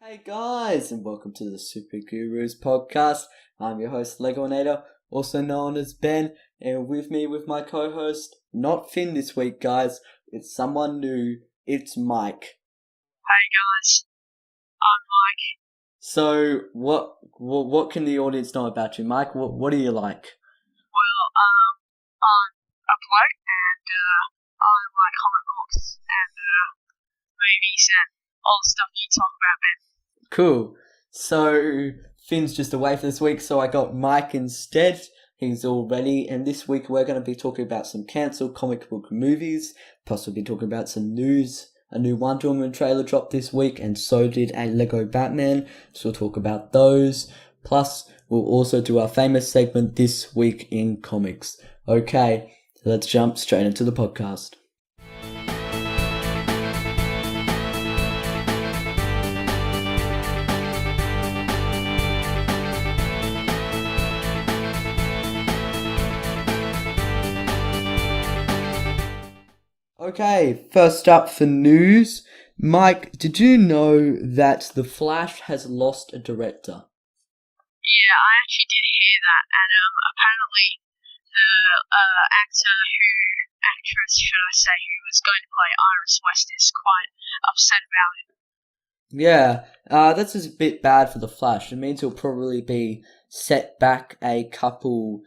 Hey guys, and welcome to the Super Gurus podcast. I'm your host, Legoinator, also known as Ben, and with me with my co-host, not Finn this week, guys. It's someone new. It's Mike. Hey guys, I'm Mike. So, what can the audience know about you, Mike? What do you like? Well, I'm a bloke and I like comic books and movies and all the stuff you talk about, Ben. Cool. So, Finn's just away for this week, so I got Mike instead. He's all ready, and this week we're going to be talking about some cancelled comic book movies, plus we'll be talking about some news. A new Wonder Woman trailer dropped this week, and so did a Lego Batman, so we'll talk about those. Plus, we'll also do our famous segment, This Week in Comics. Okay, let's jump straight into the podcast. Okay, first up for news. Mike, did you know that The Flash has lost a director? Yeah, I actually did hear that, and apparently the actress, should I say, who was going to play Iris West is quite upset about it. Yeah, that's just a bit bad for The Flash. It means he'll probably be set back a couple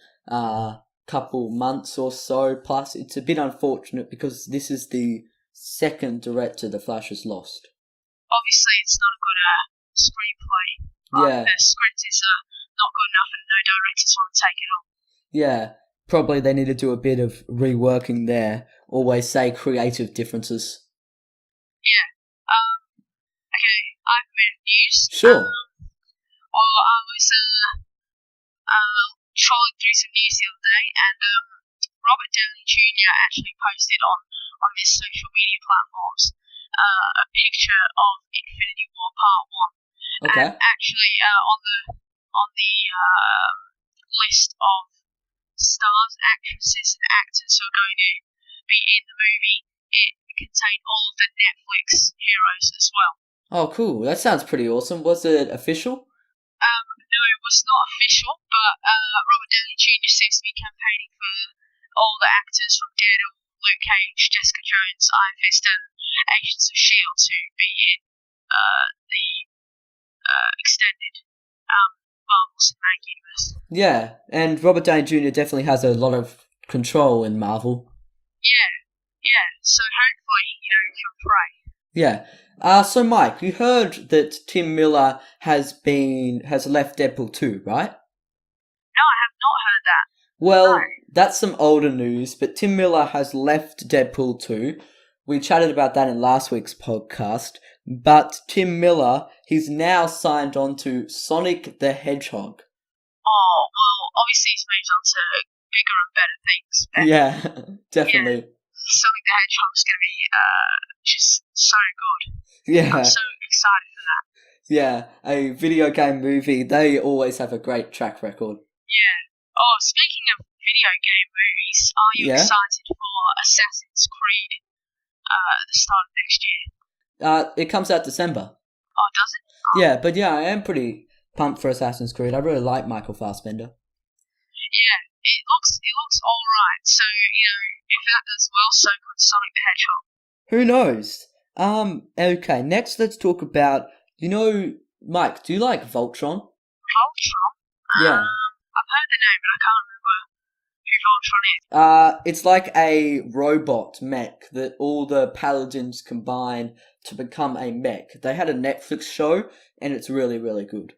months or so. Plus, it's a bit unfortunate because this is the second director The Flash has lost. Obviously, it's not a good screenplay. Yeah. The script is not good enough and no directors want to take it on. Yeah, probably they need to do a bit of reworking there. Always say creative differences. Yeah. Okay, I have a bit of news. Sure. Well, I was trawling through some news the other day, and Robert Downey Jr. actually posted on his social media platforms a picture of Infinity War Part 1. Okay. And actually, on the list of stars, actresses, and actors who are going to be in the movie, it contained all of the Netflix heroes as well. Oh, cool. That sounds pretty awesome. Was it official? No, it was not official, but Robert Downey Jr. seems to be campaigning for all the actors from Daredevil, Luke Cage, Jessica Jones, Iron Fist, and Agents of S.H.I.E.L.D. to be in the extended Marvel Cinematic Universe. Yeah, and Robert Downey Jr. definitely has a lot of control in Marvel. Yeah. So hopefully, he can pray. Yeah. So Mike, you heard that Tim Miller has left Deadpool 2, right? No, I have not heard that. Well, No. That's some older news, but Tim Miller has left Deadpool 2. We chatted about that in last week's podcast. But Tim Miller, he's now signed on to Sonic the Hedgehog. Oh, well, obviously he's moved on to bigger and better things. Yeah, definitely. Sonic the Hedgehog's going to be just so good. Yeah. I'm so excited for that. Yeah, a video game movie, they always have a great track record. Yeah. Oh, speaking of video game movies, are you excited for Assassin's Creed at the start of next year? It comes out December. Oh, does it? Oh. Yeah, but yeah, I am pretty pumped for Assassin's Creed. I really like Michael Fassbender. Yeah, it looks alright. So, if that does well, so could Sonic the Hedgehog. Who knows? Okay, next let's talk about, Mike, do you like Voltron? Voltron? Yeah. I've heard the name, but I can't remember who Voltron is. It's like a robot mech that all the paladins combine to become a mech. They had a Netflix show, and it's really, really good.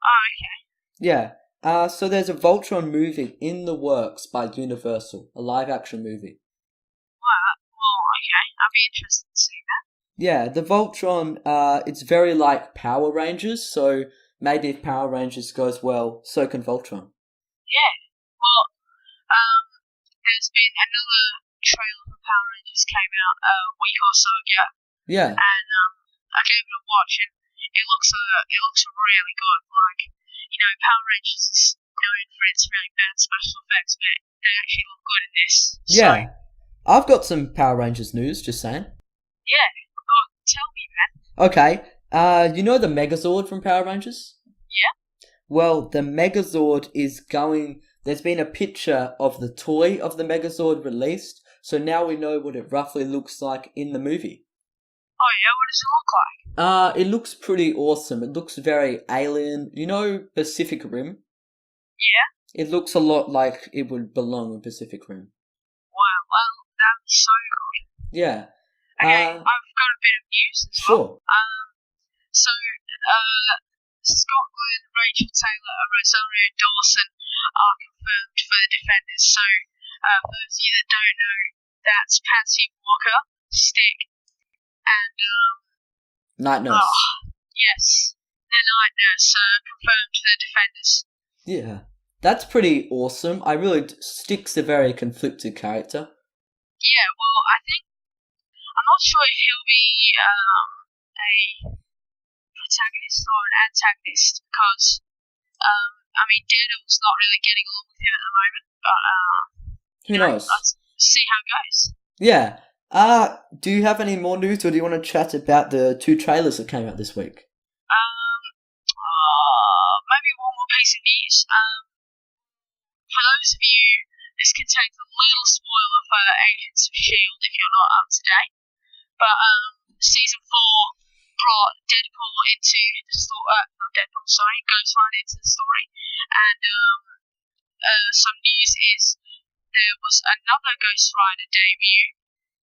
Oh, okay. Yeah. So there's a Voltron movie in the works by Universal, a live-action movie. Well, okay. I'll be interested to see that. Yeah, the Voltron, it's very like Power Rangers, so maybe if Power Rangers goes well, so can Voltron. Yeah. Well, there's been another trailer for Power Rangers came out a week or so ago. Yeah. And I gave it a watch, and it looks really good. Like, Power Rangers is known for its really bad special effects, but they actually look good in this. Yeah. I've got some Power Rangers news, just saying. Yeah. Oh, tell me, man. Okay. You know the Megazord from Power Rangers? Yeah. Well, the Megazord is going. There's been a picture of the toy of the Megazord released, so now we know what it roughly looks like in the movie. Oh yeah, what does it look like? It looks pretty awesome. It looks very alien. You know Pacific Rim? Yeah. It looks a lot like it would belong in Pacific Rim. Wow. Well, that'd be so good. Yeah. Okay, I've got a bit of news as Sure. well. So, Scott Glenn, Rachel Taylor, and Rosario Dawson are confirmed for the Defenders. So, for those of you that don't know, that's Patsy Walker, Stick, and Night Nurse. yes, the Night Nurse confirmed for the Defenders. Yeah. That's pretty awesome. Stick's a very conflicted character. Yeah, well, I'm not sure if he'll be a protagonist or an antagonist because, Daredevil's not really getting along with him at the moment. But Who knows? Let's see how it goes. Yeah. Do you have any more news, or do you want to chat about the 2 trailers that came out this week? Maybe one more piece of news. For those of you, this contains a little spoiler for Agents of S.H.I.E.L.D. if you're not up to date. But season 4 brought Deadpool into the story. Not Deadpool, sorry, Ghost Rider into the story. And some news is there was another Ghost Rider debut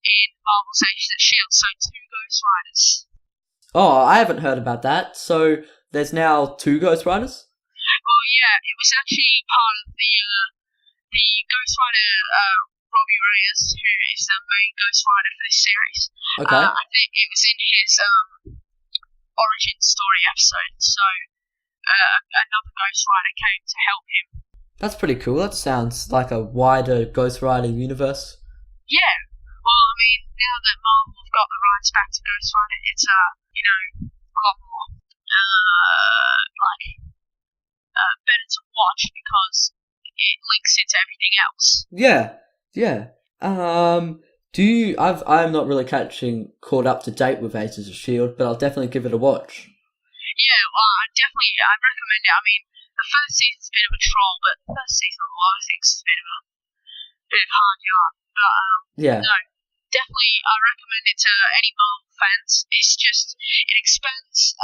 in Marvel's Agents of S.H.I.E.L.D. So 2 Ghost Riders. Oh, I haven't heard about that. So there's now 2 Ghost Riders? Well, yeah, it was actually part of the Ghost Rider Robbie Reyes, who is the main Ghost Rider for this series. Okay. I think it was in his origin story episode, so another Ghost Rider came to help him. That's pretty cool. That sounds like a wider Ghost Rider universe. Yeah. Well, now that Marvel have got the rights back to Ghost Rider, it's a lot more better to watch because it links into everything else. Yeah. I'm not really caught up to date with Agents of S.H.I.E.L.D., but I'll definitely give it a watch. Yeah, well, I'd recommend it. The first season's a bit of a troll, but the first season of a lot of things is a bit of hard yarn. But, yeah. No, definitely I recommend it to any Marvel fans. It's just, it expands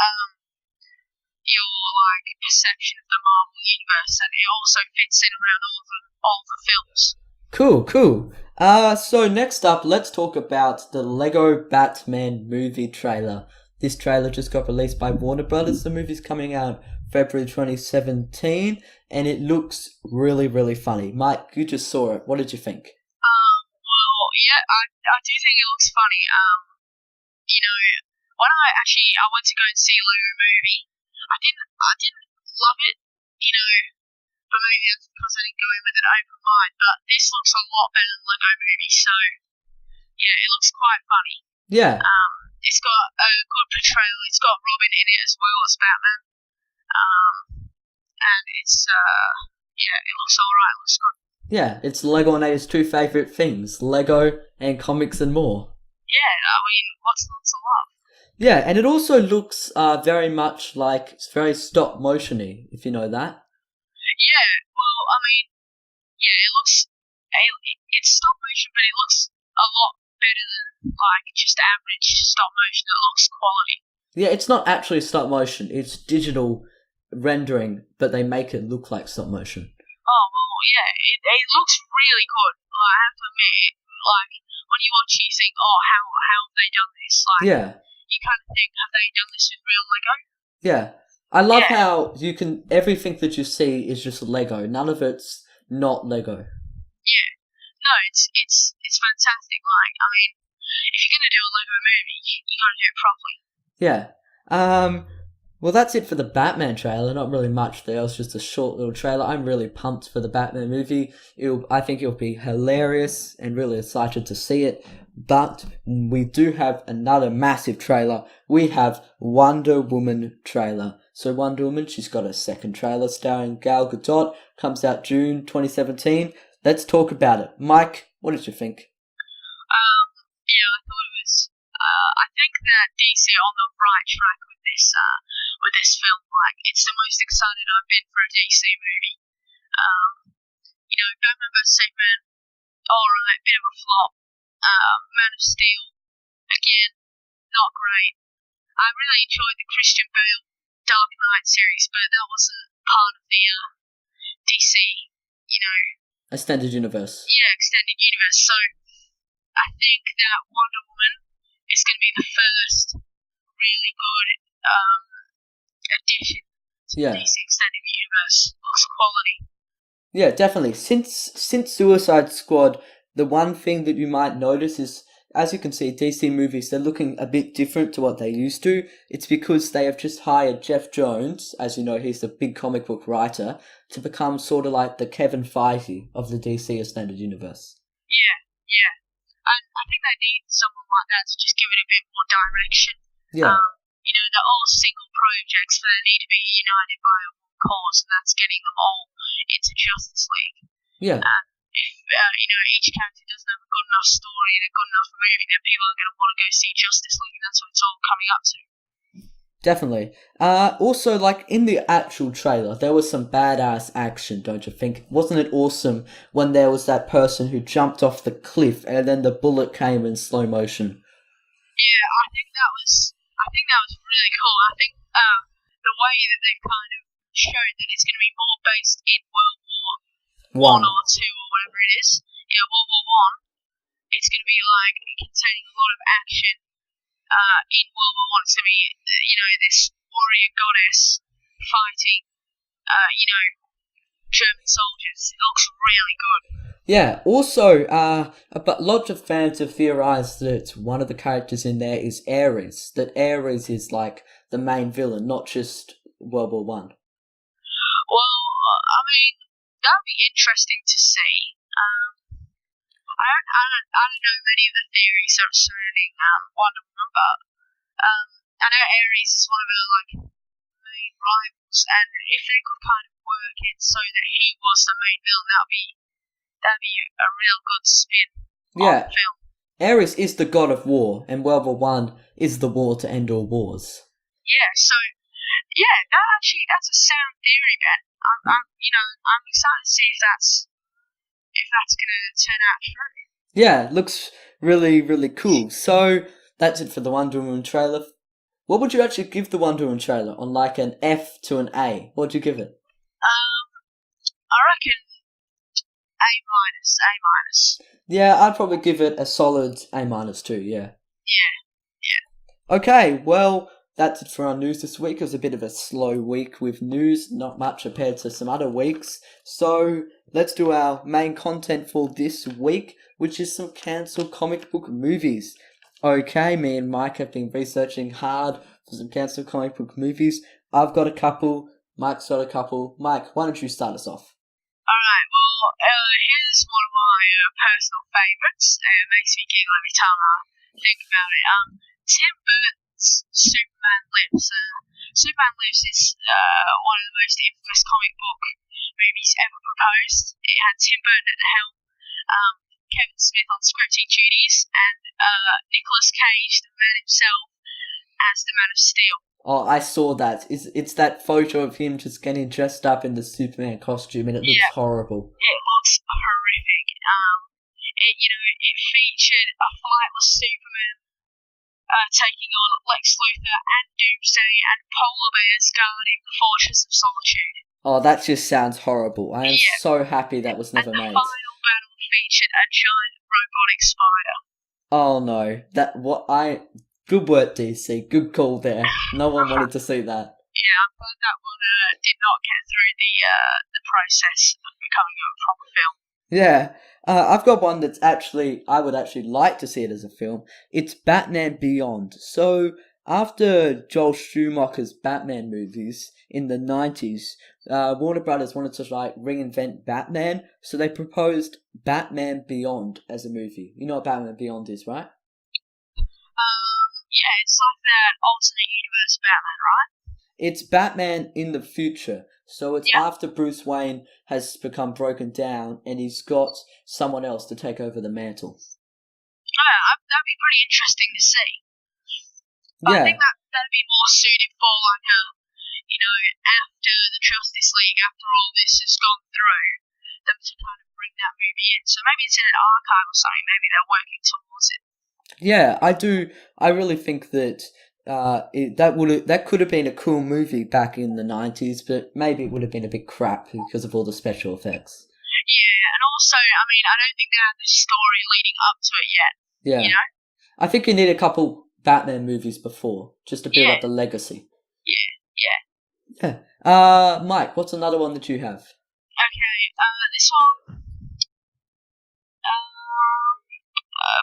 your perception of the Marvel universe, and it also fits in around all the films. Cool. So next up, let's talk about the Lego Batman movie trailer. This trailer just got released by Warner Brothers. The movie's coming out February 2017, and it looks really, really funny. Mike, you just saw it. What did you think? Well, yeah, I do think it looks funny. When I went to go and see a Lego movie, I didn't love it, but maybe that's because I didn't go in with an open mind. But this looks a lot better than Lego movie, so yeah, it looks quite funny. Yeah. It's got a good portrayal. It's got Robin in it as well as Batman. And it's it looks alright. It looks good. Yeah, it's Lego and Ada's 2 favourite things: Lego and comics and more. Yeah, what's not to love? Yeah, and it also looks very much like it's very stop motiony, if you know that. Yeah, well, it looks it's stop motion, but it looks a lot better than just average stop motion. It looks quality. Yeah, it's not actually stop motion; it's digital rendering, but they make it look like stop motion. Oh well, yeah, it looks really good. I have to admit, when you watch, you think, oh, how have they done this? Yeah. You kind of think, have they done this with real Lego? Yeah. I love how everything that you see is just Lego. None of it's not Lego. Yeah. No, it's fantastic. If you're going to do a Lego movie, you got to do it properly. Yeah. Well, that's it for the Batman trailer. Not really much there. It's just a short little trailer. I'm really pumped for the Batman movie. I think it'll be hilarious and really excited to see it. But we do have another massive trailer. We have Wonder Woman trailer. So Wonder Woman, she's got a second trailer starring Gal Gadot. Comes out June 2017. Let's talk about it. Mike, what did you think? Yeah, I thought it was I think that DC are on the right track with this film. Like, it's the most excited I've been for a DC movie. Batman vs Superman, alright, bit of a flop. Man of Steel, again, not great. I really enjoyed the Christian Bale Dark Knight series, but that wasn't part of the DC, Extended universe. extended universe. So I think that Wonder Woman is going to be the first really good addition to the DC extended universe. Looks quality. Yeah, definitely. Since Suicide Squad, the one thing that you might notice is, as you can see, DC movies, they're looking a bit different to what they used to. It's because they have just hired Jeff Jones, as you know, he's the big comic book writer, to become sort of like the Kevin Feige of the DC Extended Universe. Yeah. I think they need someone like that to just give it a bit more direction. Yeah. They're all single projects, but they need to be united by a one cause, and that's getting them all into Justice League. Yeah. If each character doesn't have a good enough story and a good enough movie, then people are going to want to go see Justice League, and that's what it's all coming up to. Definitely. Also, like, in the actual trailer, there was some badass action, don't you think? Wasn't it awesome when there was that person who jumped off the cliff and then the bullet came in slow motion? Yeah, I think that was really cool. I think the way that they've kind of showed that it's going to be more based in World War One or Two or whatever it is. Yeah, World War One. It's going to be like containing a lot of action. In World War One, it's going to be this warrior goddess fighting German soldiers. It looks really good. Yeah, also, but lots of fans have theorized that one of the characters in there is Ares. That Ares is like the main villain, not just World War One. Well, I mean, that would be interesting to see. I don't know many of the theories surrounding Wonder Woman, but I know Ares is one of her main rivals, and if they could kind of work it so that he was the main villain, that'd be a real good spin on the film. Ares is the god of war, and World War One is the war to end all wars. Yeah, so that's a sound theory, man. I'm excited to see if that's gonna turn out true. Yeah, it looks really, really cool. So that's it for the Wonder Woman trailer. What would you actually give the Wonder Woman trailer on like an F to an A? What would you give it? I reckon A minus. Yeah, I'd probably give it a solid A minus too. Yeah. Yeah. Okay, well, that's it for our news this week. It was a bit of a slow week with news, not much compared to some other weeks. So let's do our main content for this week, which is some cancelled comic book movies. Okay, me and Mike have been researching hard for some cancelled comic book movies. I've got a couple. Mike's got a couple. Mike, why don't you start us off? Alright, well, here's one of my personal favourites. It makes me giggle every time I think about it. Tim Burton's Superman Lives. Superman Lives is one of the most infamous comic book movies ever proposed. It had Tim Burton at the helm, Kevin Smith on scripting duties, and Nicolas Cage, the man himself, as the Man of Steel. Oh, I saw that. It's that photo of him just getting dressed up in the Superman costume, and it looks horrible. It looks horrific. It featured a flightless Superman taking on Lex Luthor and Doomsday and polar bears guarding the Fortress of Solitude. Oh, that just sounds horrible. I am so happy that was never made. The final battle featured a giant robotic spider. Oh no, good work, DC. Good call there. No one wanted to see that. Yeah, I'm glad that one did not get through the process of becoming a proper film. Yeah, I've got one that's I would actually like to see it as a film. It's Batman Beyond. So, after Joel Schumacher's Batman movies in the 90s, Warner Brothers wanted to reinvent Batman, so they proposed Batman Beyond as a movie. You know what Batman Beyond is, right? Yeah, it's like that alternate universe Batman, right? It's Batman in the future. So it's after Bruce Wayne has become broken down and he's got someone else to take over the mantle. Yeah, that'd be pretty interesting to see. But I Yeah. think that'd be more suited for like a, after the Justice League, after all this has gone through, them to kind of bring that movie in. So maybe it's in an archive or something. Maybe they're working towards it. Yeah, I do. I really think that that could have been a cool movie back in the 90s, but maybe it would have been a bit crap because of all the special effects. Yeah, and also, I mean, I don't think they had the story leading up to it yet. Yeah. I think you need a couple Batman movies before, just to build up the legacy. Yeah. Mike, what's another one that you have? Okay, this one,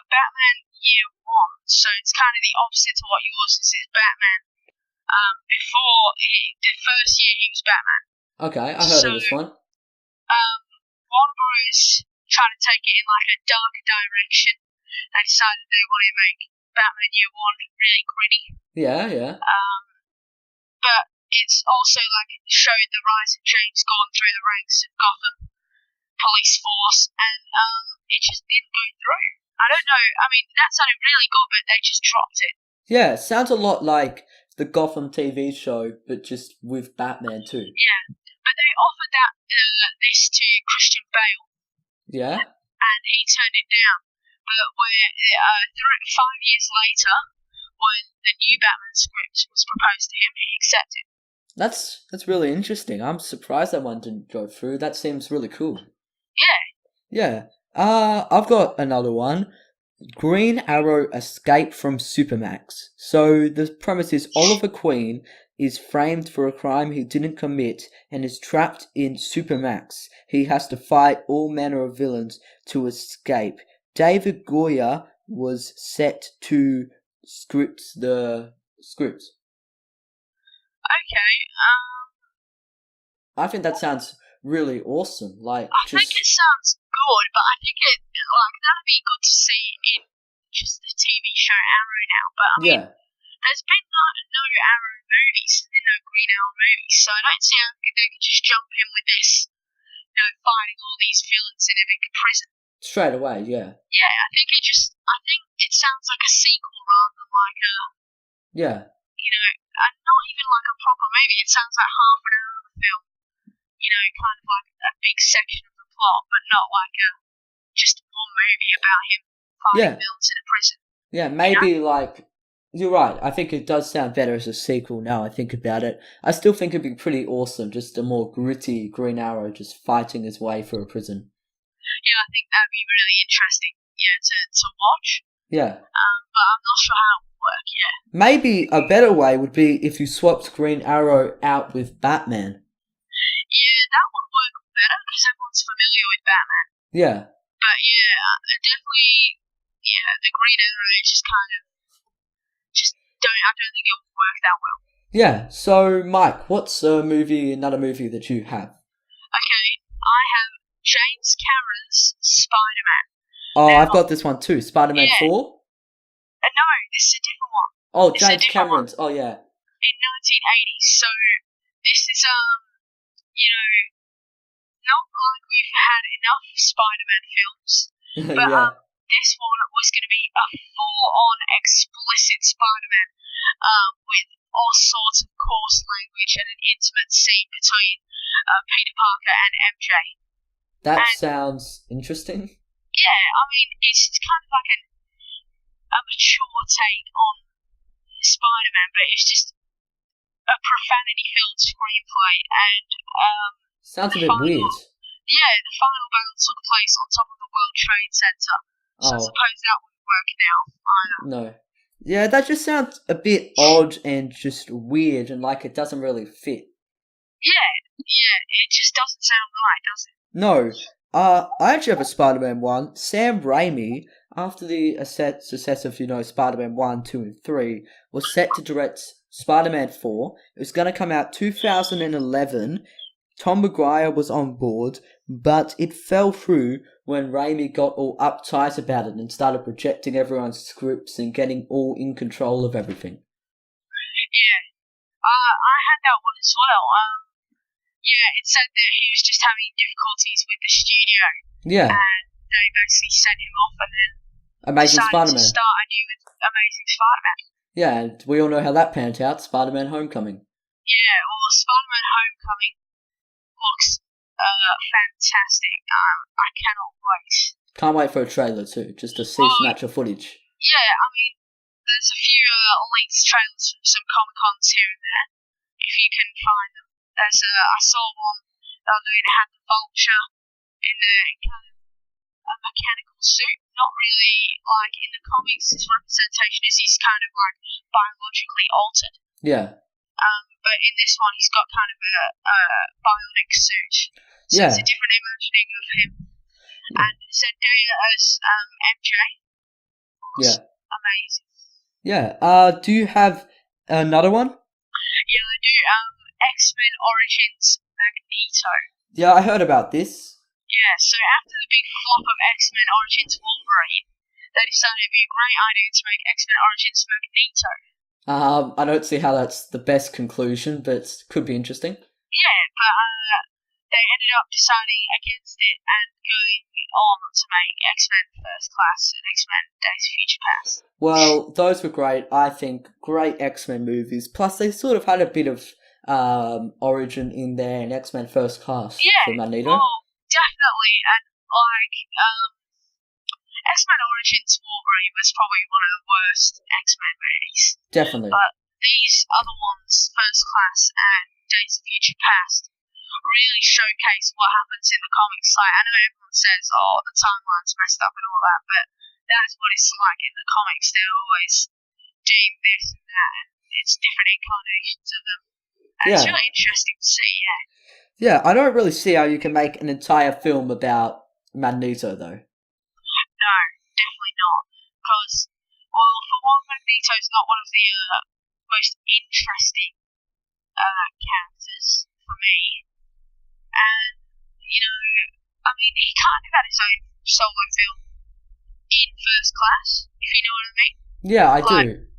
Batman Year One. So it's kind of the opposite to what yours is. It's Batman. Before the first year he was Batman. Okay, I heard of this one. Warner Bros. Trying to take it in like a darker direction. They decided they wanted to make Batman Year One really gritty. Yeah. But it's also like it showed the rise of James Gordon through the ranks of Gotham police force, and it just didn't go through. I don't know. I mean, that sounded really good, but they just dropped it. Yeah, sounds a lot like the Gotham TV show, but just with Batman too. Yeah, but they offered this to Christian Bale. Yeah. And he turned it down. But when 5 years later, when the new Batman script was proposed to him, he accepted. That's really interesting. I'm surprised that one didn't go through. That seems really cool. Yeah. I've got another one. Green Arrow Escape from Supermax. So the premise is Oliver Queen is framed for a crime he didn't commit and is trapped in Supermax. He has to fight all manner of villains to escape. David Goyer was set to script the scripts. Okay. I think that sounds really awesome. I think it sounds good, but I think that'd be good to see in just the TV show Arrow now. But I mean, there's been no Arrow movies, no Green Arrow movies, so I don't see how they could just jump in with this, fighting all these villains in a big prison. Straight away, yeah. Yeah, I think it sounds like a sequel rather than like a. Yeah. Not even like a proper movie. It sounds like half an hour of a film. Kind of like a big section of the plot, but not like just one movie about him fighting villains in a prison. Yeah, maybe like you're right. I think it does sound better as a sequel now I think about it. I still think it'd be pretty awesome, just a more gritty Green Arrow just fighting his way through a prison. Yeah, I think that'd be really interesting. Yeah, to watch. Yeah. But I'm not sure how it would work. Yeah. Maybe a better way would be if you swapped Green Arrow out with Batman. Yeah, that would work better because everyone's familiar with Batman. Yeah. But yeah, definitely, the Green Arrow just kind of, I don't think it would work that well. Yeah, so Mike, what's another movie that you have? Okay, I have James Cameron's Spider-Man. Oh, now, I've got this one too, Spider-Man 4? No, this is a different one. Oh, James Cameron's, oh yeah. In 1980, so this is, not like we've had enough Spider-Man films, but this one was going to be a full-on explicit Spider-Man with all sorts of coarse language and an intimate scene between Peter Parker and MJ. That sounds interesting. Yeah, I mean, it's kind of like a mature take on Spider-Man, but it's just a profanity-filled screenplay, and sounds a bit weird. Yeah, the final battle took place on top of the World Trade Center, so I suppose that wouldn't work now either. No. Yeah, that just sounds a bit odd and just weird, and like it doesn't really fit. Yeah, it just doesn't sound right, does it? No. I actually have a Spider-Man 1. Sam Raimi, after the success of, Spider-Man 1, 2, and 3, was set to direct Spider-Man 4. It was going to come out 2011. Tom Maguire was on board, but it fell through when Raimi got all uptight about it and started projecting everyone's scripts and getting all in control of everything. Yeah, I had that one as well. It said that he was just having difficulties with the studio. Yeah. And they basically sent him off and then Amazing decided Spider-Man. to start anew with Amazing Spider-Man. Yeah, and we all know how that panned out. Spider-Man: Homecoming. Yeah, well, Spider-Man Homecoming looks fantastic. I cannot wait. Can't wait for a trailer too, just to see Well, some actual footage. yeah, I mean, there's a few leaked trailers from some Comic Cons here and there, if you can find them. I saw one the other day that had the Vulture in kind of a mechanical suit. Not really like in the comics, his representation is he's kind of like biologically altered. Yeah. But in this one, he's got kind of a bionic suit. So Yeah. it's a different imagining of him. And Zendaya as MJ looks amazing. Yeah. Do you have another one? Yeah, I do. X-Men Origins Magneto. Yeah, I heard about this. Yeah, so after the big flop of X-Men Origins Wolverine, they decided it'd be a great idea to make X-Men Origins Magneto. I don't see how that's the best conclusion, but it could be interesting. Yeah, but they ended up deciding against it and going on to make X-Men First Class and X-Men Days of Future Past. Well, those were great. I think great X-Men movies. Plus, they sort of had a bit of origin in there in X-Men First Class for Magneto. Well, definitely. And like X-Men Origins Wolverine was probably one of the worst X-Men movies. Definitely. But these other ones, First Class and Days of Future Past, really showcase what happens in the comics. Like, I know everyone says, oh, the timeline's messed up and all that, but that's what it's like in the comics. They're always doing this and that, and it's different incarnations of them. And it's really interesting to see, yeah. Yeah, I don't really see how you can make an entire film about Magneto, though. No, definitely not. Because, well, for one, Magneto's not one of the most interesting characters for me. And, I mean, he kind of had his own solo film in First Class, if you know what I mean. Yeah, I do.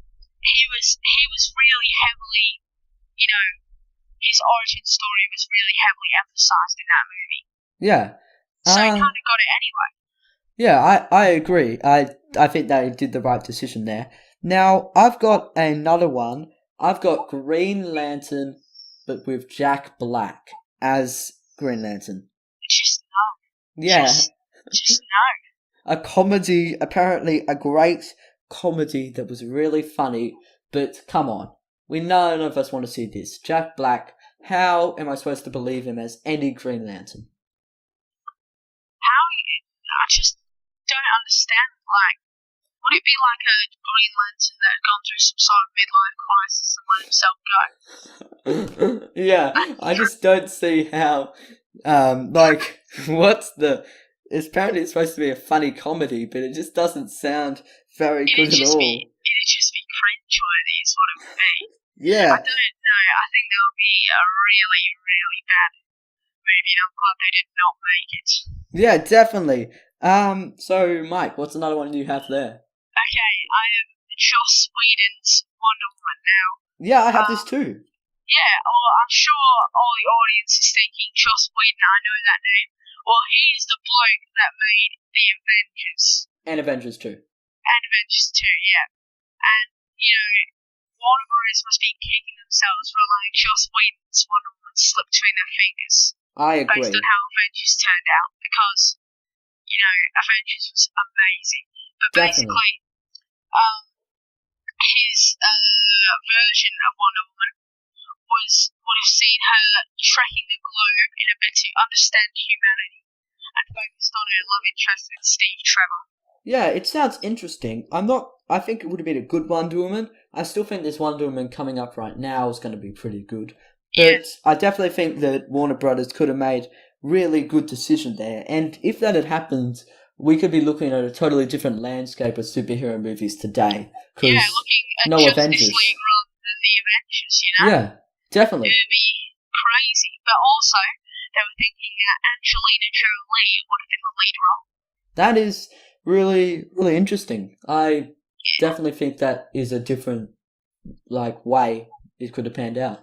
He was really heavily, his origin story was really heavily emphasized in that movie. Yeah. So he kind of got it anyway. Yeah, I agree. I think they did the right decision there. Now, I've got another one. I've got Green Lantern, but with Jack Black as Green Lantern. Just no. Yeah. Just no. A comedy, apparently a great comedy that was really funny, but come on. None of us want to see this. Jack Black, how am I supposed to believe him as any Green Lantern? I just don't understand. Like, would it be like a Green Lantern that had gone through some sort of midlife crisis and let himself go? Yeah, I just don't see how. It's apparently it's supposed to be a funny comedy, but it just doesn't sound very good at all. It'd just be cringe-worthy is what it would be. Yeah. I don't know. I think that would be a really, really bad movie, and I'm glad they did not make it. Yeah, definitely. So, Mike, what's another one you have there? Okay, I have Joss Whedon's Wonder Woman now. Yeah, I have this too. Yeah, well, I'm sure all the audience is thinking, Joss Whedon, I know that name. Well, he's the bloke that made the Avengers. And Avengers 2. And Avengers 2, yeah. And, Warner Bros. Must be kicking themselves for letting Joss Whedon's Wonder Woman slip between their fingers. I agree. Based on how Avengers turned out, because, Avengers was amazing. But basically, his version of Wonder Woman would have seen her trekking the globe in a bit to understand humanity, and focused on her love interest with Steve Trevor. Yeah, it sounds interesting. I think it would have been a good Wonder Woman. I still think this Wonder Woman coming up right now is going to be pretty good. But I definitely think that Warner Brothers could have made really good decision there. And if that had happened, we could be looking at a totally different landscape of superhero movies today. Yeah, looking at no Justice Avengers. League rather than the Avengers, Yeah, definitely. It would be crazy. But also, they were thinking that Angelina Jolie would have been the lead role. That is really, really interesting. I definitely think that is a different, way it could have panned out.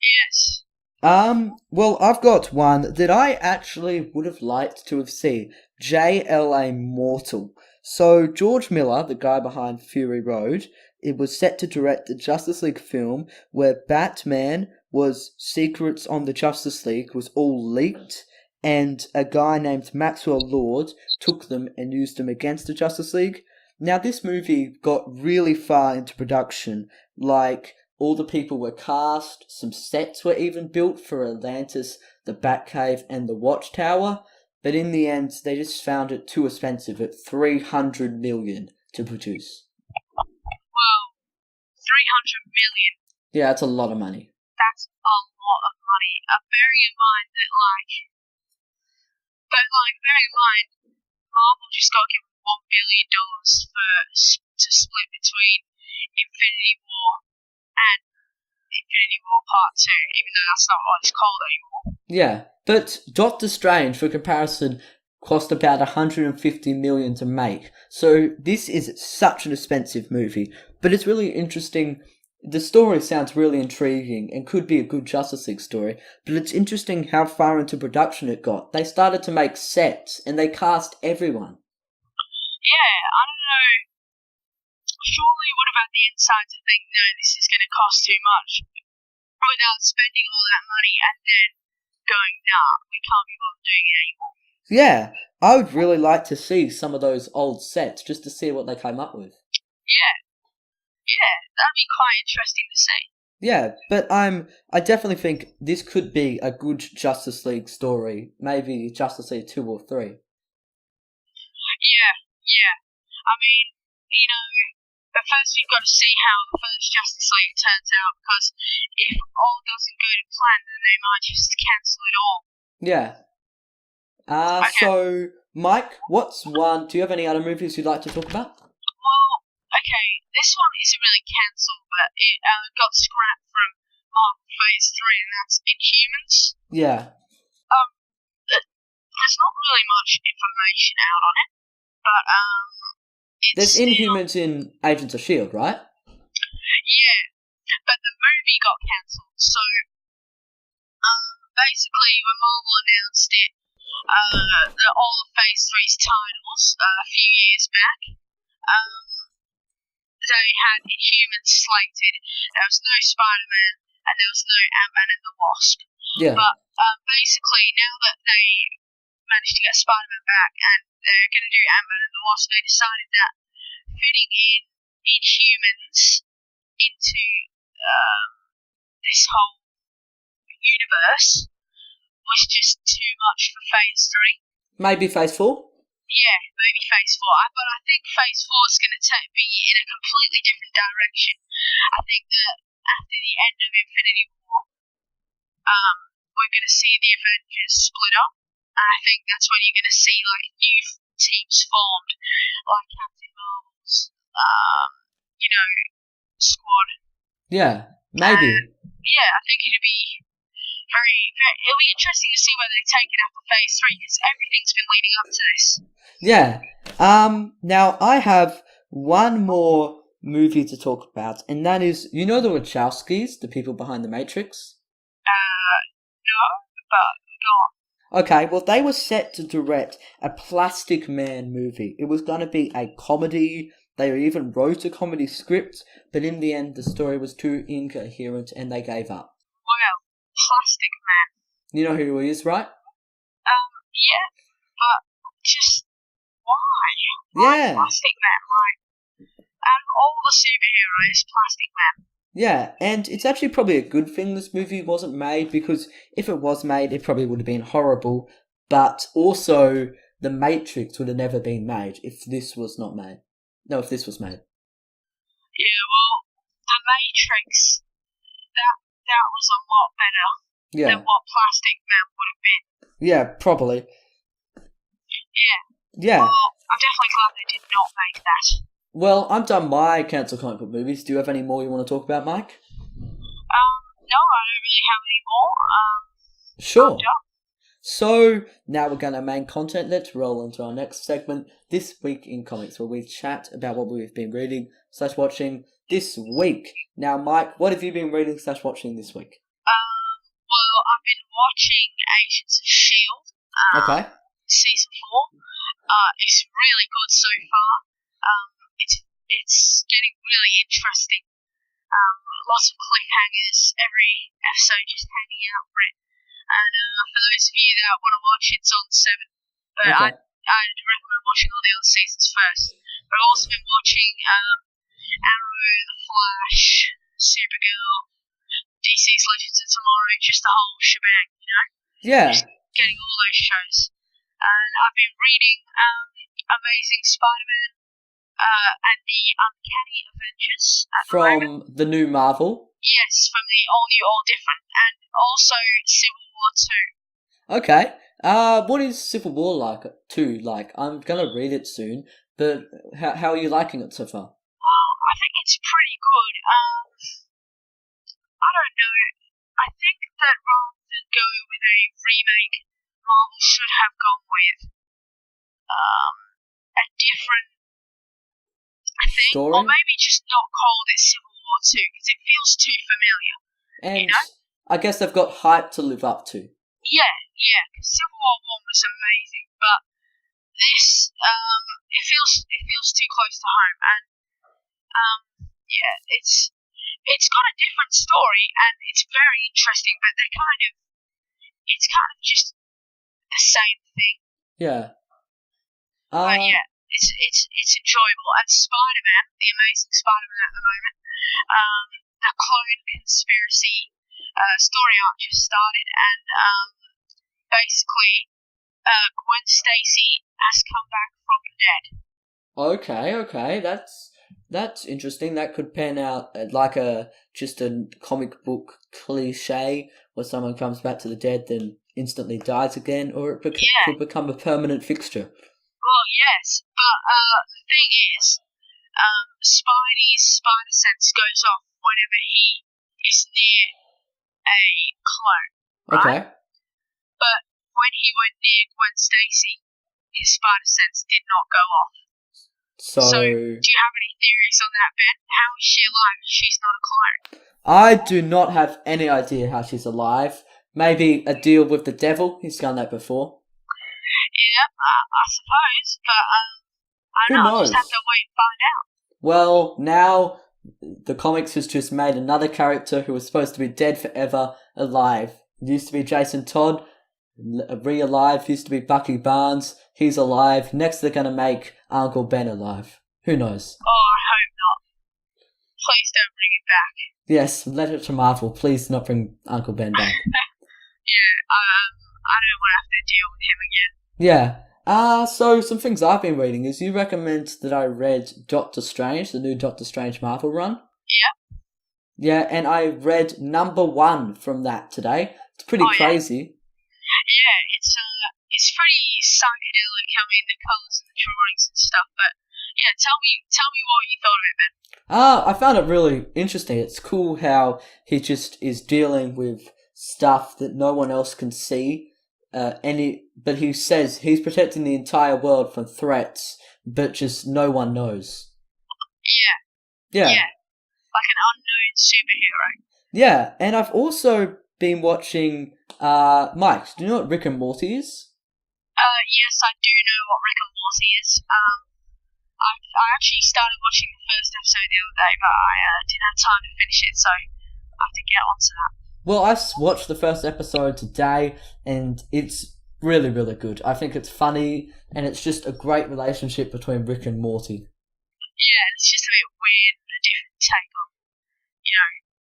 Yes. Well, I've got one that I actually would have liked to have seen. JLA Mortal. So, George Miller, the guy behind Fury Road, it was set to direct the Justice League film where Batman secrets on the Justice League was all leaked, and a guy named Maxwell Lord took them and used them against the Justice League. Now, this movie got really far into production, like all the people were cast, some sets were even built for Atlantis, the Batcave, and the Watchtower, but in the end, they just found it too expensive at $300 million to produce. Well, 300 million. Yeah, that's a lot of money. That's a lot of money. Bearing in mind that, bearing in mind, Marvel just got given $1 billion to split between Infinity War and Infinity War Part 2, even though that's not what it's called anymore. Yeah, but Doctor Strange, for comparison, cost about $150 million to make. So this is such an expensive movie, but it's really interesting. The story sounds really intriguing and could be a good Justice League story, but it's interesting how far into production it got. They started to make sets and they cast everyone. Yeah, I don't know. Surely what about the insides and think, no, this is going to cost too much without spending all that money and then going, nah, we can't be bothered doing it anymore. Yeah, I would really like to see some of those old sets just to see what they came up with. Yeah, that'd be quite interesting to see. Yeah, but I definitely think this could be a good Justice League story. Maybe Justice League 2 or 3. Yeah. I mean, but first we've got to see how the first Justice League turns out, because if all doesn't go to plan, then they might just cancel it all. Yeah. Okay. So, Mike, do you have any other movies you'd like to talk about? Well, okay, this one isn't really cancelled, but it got scrapped from Marvel Phase 3, and that's Inhumans. Yeah. There's not really much information out on it, but There's Inhumans in Agents of S.H.I.E.L.D., right? Yeah, but the movie got cancelled, so basically when Marvel announced it, all of Phase 3's titles a few years back, they had Inhumans slated. There was no Spider-Man and there was no Ant-Man and the Wasp. Yeah. But basically, now that they managed to get Spider-Man back and they're going to do Ant-Man and the Wasp, they decided that fitting in Inhumans into this whole universe was just too much for Phase 3. Maybe Phase 4? Yeah, maybe Phase 4. But I think Phase 4 is going to be in a completely different direction. I think that after the end of Infinity War, we're going to see the Avengers split up. And I think that's when you're going to see new teams formed, like Captain Marvel's, squad. Yeah, maybe. I think it'll be it'll be interesting to see where they take it after Phase 3, because everything's been leading up to this. Yeah. Now I have one more movie to talk about, and that is, the Wachowskis, the people behind The Matrix? No, but go on. Okay, well, they were set to direct a Plastic Man movie. It was going to be a comedy. They even wrote a comedy script, but in the end, the story was too incoherent and they gave up. Well, Plastic Man. You know who he is, right? Yeah, but just why? Yeah. Plastic Man, out of all the superheroes, Plastic Man. Yeah, and it's actually probably a good thing this movie wasn't made, because if it was made, it probably would have been horrible, but also The Matrix would have never been made if this was not made. No, if this was made. Yeah, well, The Matrix, that was a lot better than what Plastic Man would have been. Yeah, probably. Yeah. Well, I'm definitely glad they did not make that. Well, I'm done my cancel comic book movies. Do you have any more you want to talk about, Mike? No, I don't really have any more. Sure. So, now we're going to main content. Let's roll into our next segment, This Week in Comics, where we chat about what we've been reading / watching this week. Now, Mike, what have you been reading / watching this week? Well, I've been watching Agents of S.H.I.E.L.D. Okay. Season 4. It's really good so far. It's it's getting really interesting. Lots of cliffhangers, every episode just hanging out for it. And for those of you that want to watch, it's on 7. But Okay. I'd recommend watching all the other seasons first. But I've also been watching Arrow, The Flash, Supergirl, DC's Legends of Tomorrow, just the whole shebang, you know? Yeah. Just getting all those shows. And I've been reading Amazing Spider-Man and the Uncanny Avengers at the moment. From the new Marvel. Yes, from the All New, All Different, and also Civil War 2. Okay. What is Civil War like too? Like, I'm gonna read it soon, but how are you liking it so far? I think it's pretty good. I don't know. I think that rather than go with a remake, Marvel should have gone with a different thing, Story? or maybe just not called it Civil War 2 because it feels too familiar. And you know? I guess they've got hype to live up to. Yeah, because Civil War 1 was amazing, but this it feels too close to home, and it's got a different story and it's very interesting, but it's kind of just the same thing. Yeah. But yeah, it's enjoyable. And Spider-Man, the Amazing Spider-Man at the moment, the clone conspiracy story arc just started, and basically Gwen Stacy has come back from the dead. Okay, that's interesting. That could pan out like just a comic book cliche where someone comes back to the dead, then instantly dies again, or it could become a permanent fixture. Well, yes, but the thing is, Spidey's spider sense goes off whenever he is near a clone, right? Okay. But when he went near Gwen Stacy, his spider sense did not go off. So, do you have any theories on that, Ben? How is she alive if she's not a clone? I do not have any idea how she's alive. Maybe a deal with the devil. He's done that before. Yeah, I suppose, but I don't know. I'll just have to wait and find out. Well, now the comics has just made another character who was supposed to be dead forever alive. It used to be Jason Todd, re-alive. Used to be Bucky Barnes. He's alive. Next they're going to make Uncle Ben alive. Who knows? Oh, I hope not. Please don't bring it back. Yes, let it to Marvel. Please not bring Uncle Ben back. Yeah, I don't want to have to deal with him again. Yeah. So some things I've been reading is you recommend that I read Doctor Strange, the new Doctor Strange Marvel run. Yeah. Yeah, and I read number 1 from that today. It's pretty crazy. Yeah, it's pretty psychedelic. I mean, the colours and the drawings and stuff. But yeah, tell me what you thought of it, man. I found it really interesting. It's cool how he just is dealing with stuff that no one else can see. But he says he's protecting the entire world from threats, but just no one knows. Yeah. Like an unknown superhero. Yeah, and I've also been watching Mike, do you know what Rick and Morty is? Yes, I do know what Rick and Morty is. I actually started watching the first episode the other day, but I didn't have time to finish it, so I have to get onto that. Well, I watched the first episode today, and it's really, really good. I think it's funny, and it's just a great relationship between Rick and Morty. Yeah, it's just a bit weird and a different take on,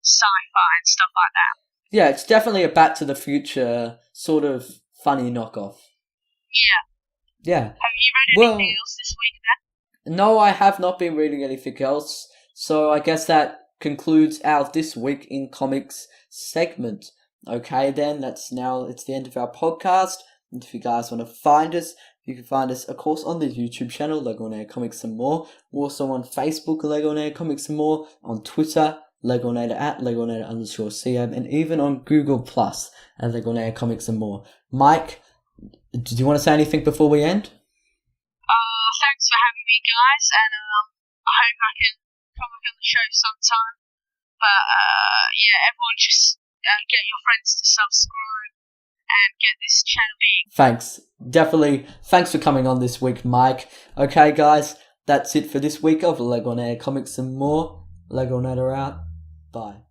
sci-fi and stuff like that. Yeah, it's definitely a Back to the Future sort of funny knockoff. Yeah. Have you read anything else this week, then? No, I have not been reading anything else, so I guess that concludes our This Week in Comics segment. Okay, then, it's the end of our podcast. And if you guys want to find us, you can find us, of course, on the YouTube channel, Lego On Air Comics and More. We're also on Facebook, Lego On Air Comics and More, on Twitter, Legonator at Legonator_CM, and even on Google Plus at Lego On Air Comics and More. Mike, did you want to say anything before we end? Thanks for having me, guys, and I hope I can come back on the show sometime. But everyone just get your friends to subscribe and get this channel big. Thanks. Definitely. Thanks for coming on this week, Mike. Okay, guys, That's it for this week of Lego on Air Comics and more. Lego Natter out. Bye.